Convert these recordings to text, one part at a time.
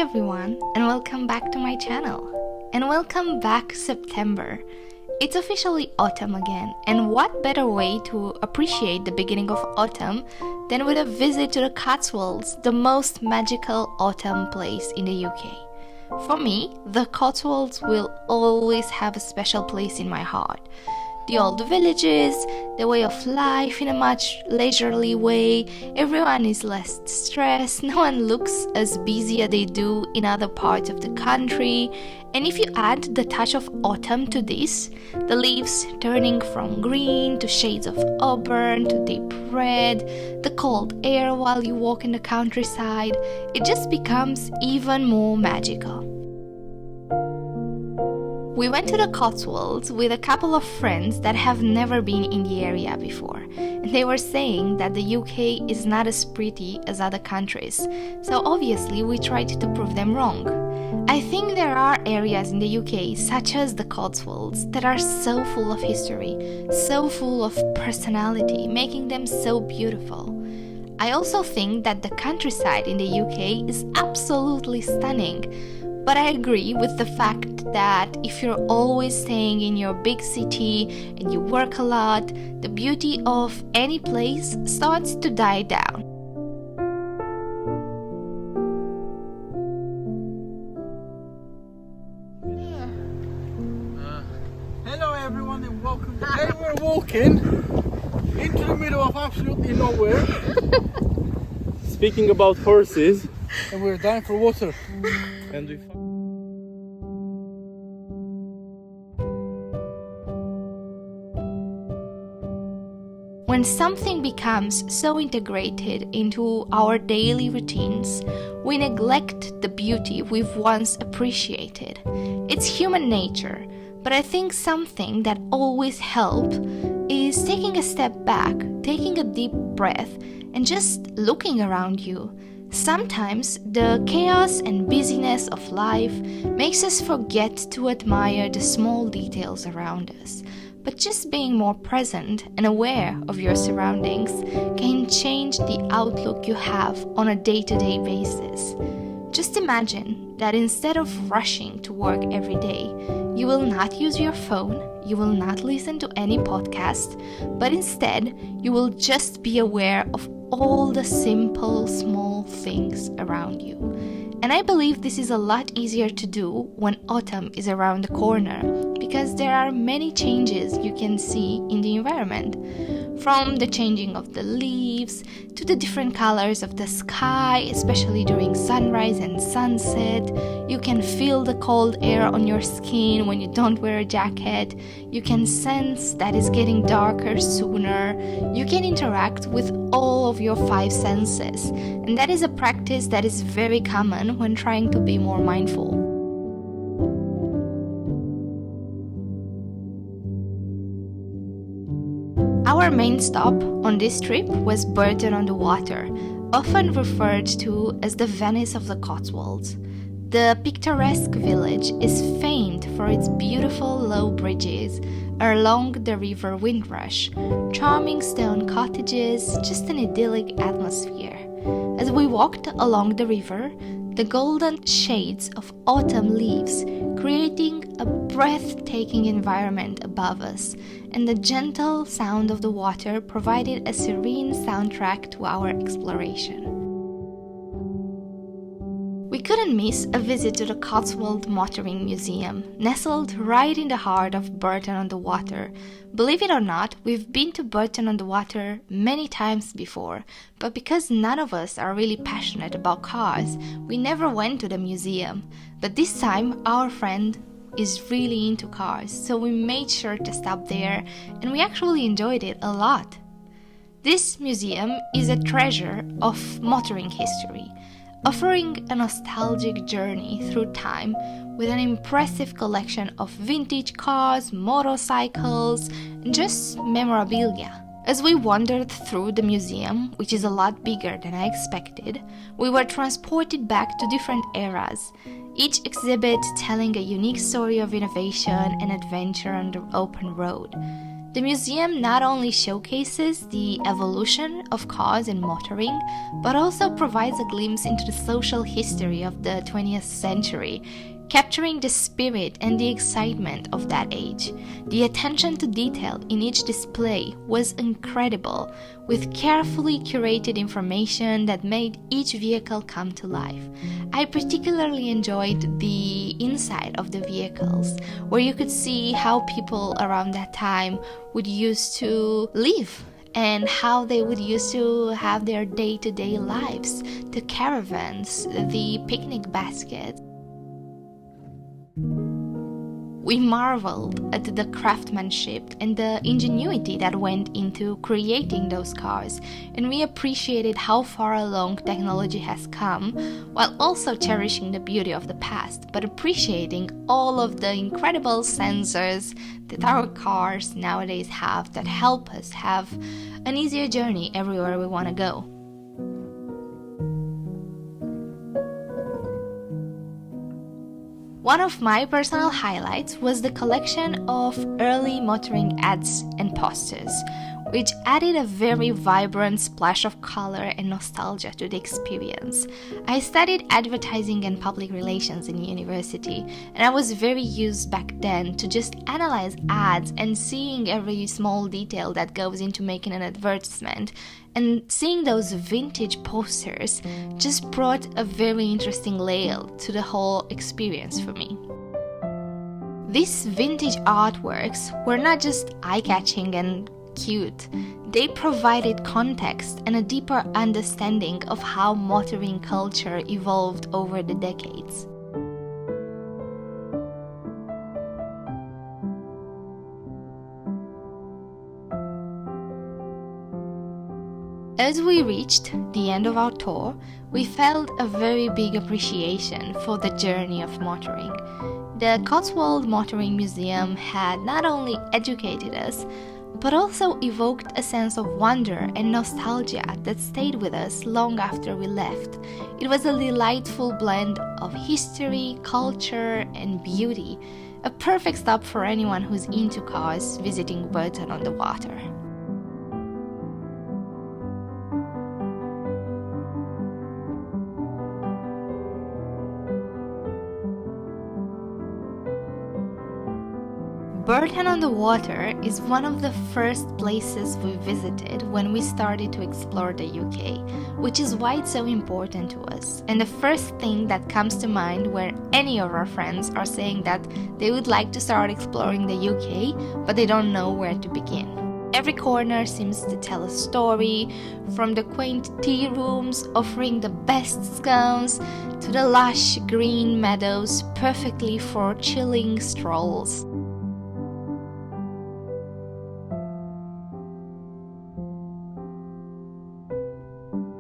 everyone, and welcome back to my channel. And welcome back September. It's officially autumn again, and what better way to appreciate the beginning of autumn than with a visit to the Cotswolds, the most magical autumn place in the UK. For me, the Cotswolds will always have a special place in my heart. The old villages, the way of life in a much leisurely way, everyone is less stressed, no one looks as busy as they do in other parts of the country. And if you add the touch of autumn to this, the leaves turning from green to shades of auburn to deep red, the cold air while you walk in the countryside, it just becomes even more magical. We went to the Cotswolds with a couple of friends that have never been in the area before, and they were saying that the UK is not as pretty as other countries, so obviously we tried to prove them wrong. I think there are areas in the UK, such as the Cotswolds, that are so full of history, so full of personality, making them so beautiful. I also think that the countryside in the UK is absolutely stunning. But I agree with the fact that if you're always staying in your big city and you work a lot, the beauty of any place starts to die down. Hello everyone and welcome. Today we're walking into the middle of absolutely nowhere. Speaking about horses, And we're dying for water. and we When something becomes so integrated into our daily routines, we neglect the beauty we've once appreciated. It's human nature, but I think something that always helps is taking a step back, taking a deep breath, and just looking around you. Sometimes the chaos and busyness of life makes us forget to admire the small details around us. But just being more present and aware of your surroundings can change the outlook you have on a day-to-day basis. Just imagine that instead of rushing to work every day, you will not use your phone, you will not listen to any podcast, but instead you will just be aware of all the simple, small things around you. And I believe this is a lot easier to do when autumn is around the corner, because there are many changes you can see in the environment. From the changing of the leaves, to the different colors of the sky, especially during sunrise and sunset. You can feel the cold air on your skin when you don't wear a jacket. You can sense that it's getting darker sooner. You can interact with all of your five senses. And that is a practice that is very common when trying to be more mindful. Our main stop on this trip was Burton on the Water, often referred to as the Venice of the Cotswolds. The picturesque village is famed for its beautiful low bridges along the River Windrush, charming stone cottages, just an idyllic atmosphere. As we walked along the river, the golden shades of autumn leaves creating a breathtaking environment above us, and the gentle sound of the water provided a serene soundtrack to our exploration. We couldn't miss a visit to the Cotswold Motoring Museum, nestled right in the heart of Burton on the Water. Believe it or not, we've been to Burton on the Water many times before, but because none of us are really passionate about cars, we never went to the museum. But this time, our friend is really into cars, so we made sure to stop there, and we actually enjoyed it a lot. This museum is a treasure of motoring history, offering a nostalgic journey through time with an impressive collection of vintage cars, motorcycles, and just memorabilia. As we wandered through the museum, which is a lot bigger than I expected, we were transported back to different eras, each exhibit telling a unique story of innovation and adventure on the open road. The museum not only showcases the evolution of cars and motoring, but also provides a glimpse into the social history of the 20th century, capturing the spirit and the excitement of that age. The attention to detail in each display was incredible, with carefully curated information that made each vehicle come to life. I particularly enjoyed the inside of the vehicles, where you could see how people around that time would used to live and how they would used to have their day-to-day lives, the caravans, the picnic baskets. We marveled at the craftsmanship and the ingenuity that went into creating those cars, and we appreciated how far along technology has come, while also cherishing the beauty of the past, but appreciating all of the incredible sensors that our cars nowadays have that help us have an easier journey everywhere we want to go. One of my personal highlights was the collection of early motoring ads and posters, which added a very vibrant splash of color and nostalgia to the experience. I studied advertising and public relations in university, and I was very used back then to just analyze ads and seeing every small detail that goes into making an advertisement. And seeing those vintage posters just brought a very interesting layout to the whole experience for me. These vintage artworks were not just eye-catching and cute. They provided context and a deeper understanding of how motoring culture evolved over the decades. As we reached the end of our tour, we felt a very big appreciation for the journey of motoring. The Cotswold Motoring Museum had not only educated us, but also evoked a sense of wonder and nostalgia that stayed with us long after we left. It was a delightful blend of history, culture, and beauty, a perfect stop for anyone who's into cars visiting Burton on the Water. Burton on the Water is one of the first places we visited when we started to explore the UK, which is why it's so important to us. And the first thing that comes to mind where any of our friends are saying that they would like to start exploring the UK, but they don't know where to begin. Every corner seems to tell a story, from the quaint tea rooms offering the best scones to the lush green meadows perfectly for chilling strolls.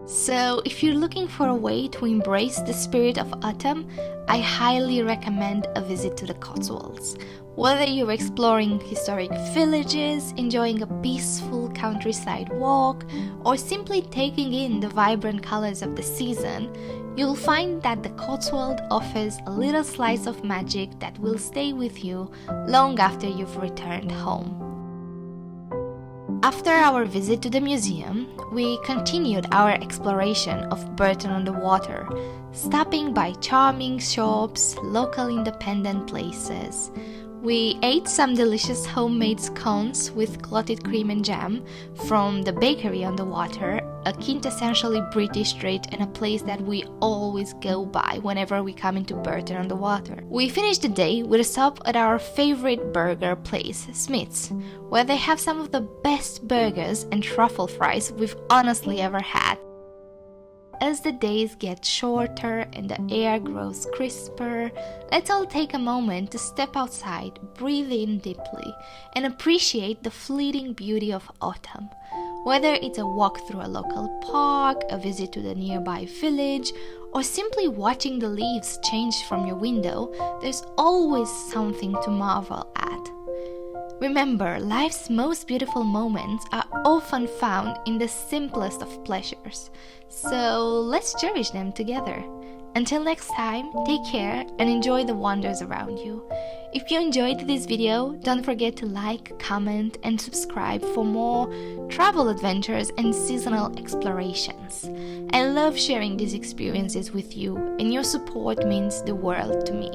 So, if you're looking for a way to embrace the spirit of autumn, I highly recommend a visit to the Cotswolds. Whether you're exploring historic villages, enjoying a peaceful countryside walk, or simply taking in the vibrant colors of the season, you'll find that the Cotswold offers a little slice of magic that will stay with you long after you've returned home. After our visit to the museum, we continued our exploration of Burton on the Water, stopping by charming shops, local independent places. We ate some delicious homemade scones with clotted cream and jam from the bakery on the water, a quintessentially British treat and a place that we always go by whenever we come into Burton on the Water. We finished the day with a stop at our favorite burger place, Smith's, where they have some of the best burgers and truffle fries we've honestly ever had. As the days get shorter and the air grows crisper, let's all take a moment to step outside, breathe in deeply, and appreciate the fleeting beauty of autumn. Whether it's a walk through a local park, a visit to the nearby village, or simply watching the leaves change from your window, there's always something to marvel at. Remember, life's most beautiful moments are often found in the simplest of pleasures, so let's cherish them together. Until next time, take care and enjoy the wonders around you. If you enjoyed this video, don't forget to like, comment and subscribe for more travel adventures and seasonal explorations. I love sharing these experiences with you, and your support means the world to me.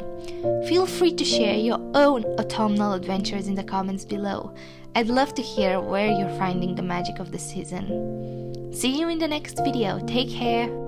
Feel free to share your own autumnal adventures in the comments below. I'd love to hear where you're finding the magic of the season. See you in the next video. Take care!